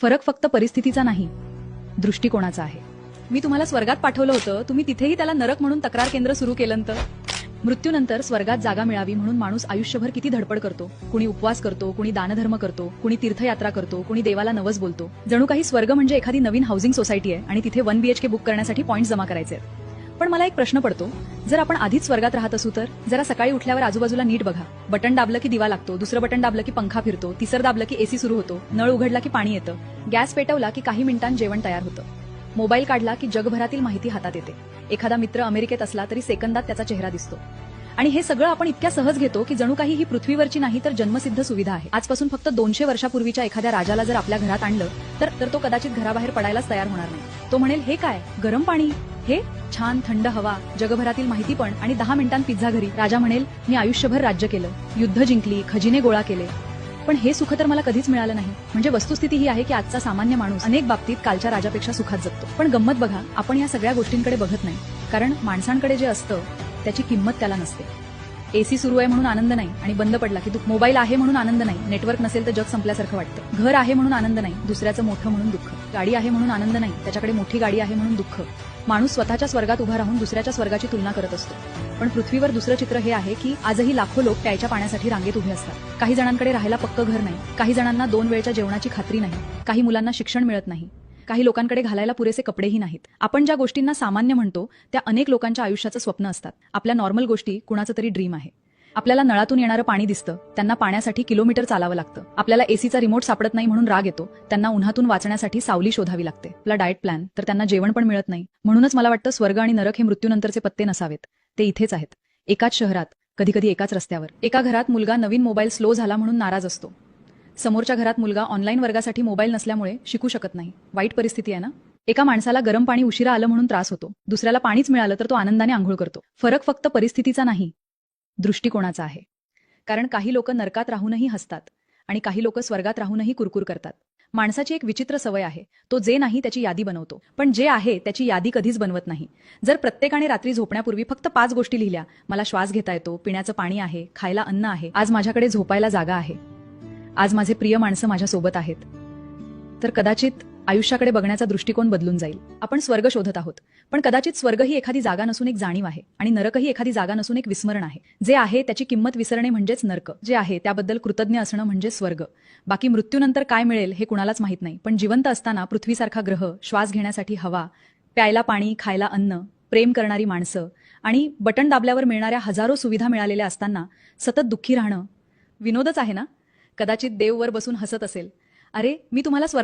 फरक फक्त परिस्थितीचा नाही, दृष्टिकोनाचा आहे. मी तुम्हाला स्वर्गात पाठवलं होतं, तुम्ही तिथेही त्याला नरक म्हणून तक्रार केंद्र सुरू केलं तर. मृत्यूनंतर स्वर्गात जागा मिळावी म्हणून माणूस आयुष्यभर किती धडपड करतो. कुणी उपवास करतो, कुणी दानधर्म करतो, कुणी तीर्थयात्रा करतो, कुणी देवाला नवस बोलतो. जणू काही स्वर्ग म्हणजे एखादी नवीन हाऊसिंग सोसायटी आहे आणि तिथे 1 BHK बुक करण्यासाठी पॉइंट्स जमा करायचे. पण मला एक प्रश्न पडतो, जर आपण आधीच स्वर्गात राहत असू तर. जरा सकाळी उठल्यावर आजूबाजूला नीट बघा. बटन दाबलं की दिवा लागतो, दुसरं बटन दाबलं की पंखा फिरतो, तिसरं दाबलं की एसी सुरू होतो, नळ उघडला की पाणी येतं, गॅस पेटवला की काही मिनिटांत जेवण तयार होतं, मोबाईल काढला की जगभरातील माहिती हातात येते. एखादा मित्र अमेरिकेत असला तरी सेकंदात त्याचा चेहरा दिसतो. आणि हे सगळं आपण इतक्या सहज घेतो की जणू काही ही पृथ्वीवरची नाही तर जन्मसिद्ध सुविधा आहे. आजपासून फक्त 200 वर्षापूर्वीच्या एखाद्या राजाला जर आपल्या घरात आणलं तर तो कदाचित घराबाहेर पडायलाच तयार होणार नाही. तो म्हणेल, हे काय, गरम पाणी, हे छान थंड हवा, जगभरातील माहिती पण, आणि 10 मिनिटांत पिझ्झा घरी. राजा म्हणेल, मी आयुष्यभर राज्य केलं, युद्ध जिंकली, खजिने गोळा केले, पण हे सुख तर मला कधीच मिळालं नाही. म्हणजे वस्तुस्थिती ही आहे की आजचा सामान्य माणूस अनेक बाबतीत कालच्या राजापेक्षा सुखात जगतो. पण गंमत बघा, आपण या सगळ्या गोष्टींकडे बघत नाही, कारण माणसांकडे जे असतं त्याची किंमत त्याला नसते. एसी सुरू आहे म्हणून आनंद नाही आणि बंद पडला की दुःख. मोबाईल आहे म्हणून आनंद नाही, नेटवर्क नसेल तर जग संपल्यासारखं वाटतं. घर आहे म्हणून आनंद नाही, दुसऱ्याचं मोठं म्हणून दुःख. गाडी आहे म्हणून आनंद नाही, त्याच्याकडे मोठी गाडी आहे म्हणून दुःख. माणूस स्वतःच्या स्वर्गात उभा राहून दुसऱ्याच्या स्वर्गाची तुलना करत असतो. पण पृथ्वीवर दुसरं चित्र हे आहे की आजही लाखो लोक प्यायच्या पाण्यासाठी रांगेत उभे असतात. काही जणांकडे राहायला पक्कं घर नाही, काही जणांना 2 वेळच्या जेवणाची खात्री नाही, काही मुलांना शिक्षण मिळत नाही, काही लोकांकडे घालायला पुरेसे कपडेही नाहीत. आपण ज्या गोष्टींना सामान्य म्हणतो त्या अनेक लोकांच्या आयुष्याचं स्वप्न असतात. आपल्या नॉर्मल गोष्टी कुणाचं तरी ड्रीम आहे. आपल्याला नळातून येणारं पाणी दिसतं, त्यांना पाण्यासाठी किलोमीटर चालावं लागतं. आपल्याला एसीचा रिमोट सापडत नाही म्हणून राग येतो, त्यांना उन्हातून वाचण्यासाठी सावली शोधावी लागते. आपला डाएट प्लॅन तर त्यांना जेवण पण मिळत नाही. म्हणूनच मला वाटतं स्वर्ग आणि नरक हे मृत्यूनंतरचे पत्ते नसावेत, ते इथेच आहेत, एकाच शहरात, कधीकधी एकाच रस्त्यावर. एका घरात मुलगा नवीन मोबाईल स्लो झाला म्हणून नाराज असतो, समोरच्या घरात मुलगा ऑनलाईन वर्गासाठी मोबाईल नसल्यामुळे शिकू शकत नाही. वाईट परिस्थिती आहे ना. एका माणसाला गरम पाणी उशिरा आलं म्हणून त्रास होतो, दुसऱ्याला पाणीच मिळालं तर तो आनंदाने आंघोळ करतो. फरक फक्त परिस्थितीचा नाही, दृष्टिकोनाचा आहे. कारण काही लोक नरकात राहूनही हसतात आणि काही लोक स्वर्गात राहूनही कुरकुर करतात. माणसाची एक विचित्र सवय आहे, तो जे नाही त्याची यादी बनवतो, पण जे आहे त्याची यादी कधीच बनवत नाही. जर प्रत्येकाने रात्री झोपण्यापूर्वी फक्त 5 गोष्टी लिहिल्या, मला श्वास घेता येतो, पिण्याचं पाणी आहे, खायला अन्न आहे, आज माझ्याकडे झोपायला जागा आहे, आज माझे प्रिय माणसं माझ्या सोबत आहेत, तर कदाचित आयुष्याकडे बघण्याचा दृष्टिकोन बदलून जाईल. आपण स्वर्ग शोधत आहोत, पण कदाचित स्वर्ग ही एखादी जागा नसून एक जाणीव आहे, आणि नरक ही एखादी जागा नसून एक विस्मरण आहे. जे आहे त्याची किंमत विसरणे म्हणजेच नरक, जे आहे त्याबद्दल कृतज्ञ असणं म्हणजे स्वर्ग. बाकी मृत्यूनंतर काय मिळेल हे कुणालाच माहित नाही, पण जिवंत असताना पृथ्वीसारखा ग्रह, श्वास घेण्यासाठी हवा, प्यायला पाणी, खायला अन्न, प्रेम करणारी माणसं आणि बटन दाबल्यावर मिळणाऱ्या हजारो सुविधा मिळालेल्या असताना सतत दुःखी राहणं विनोदच आहे ना. कदाचित देव वर बसून हसत असेल, अरे मी तुम्हाला स्वर्ग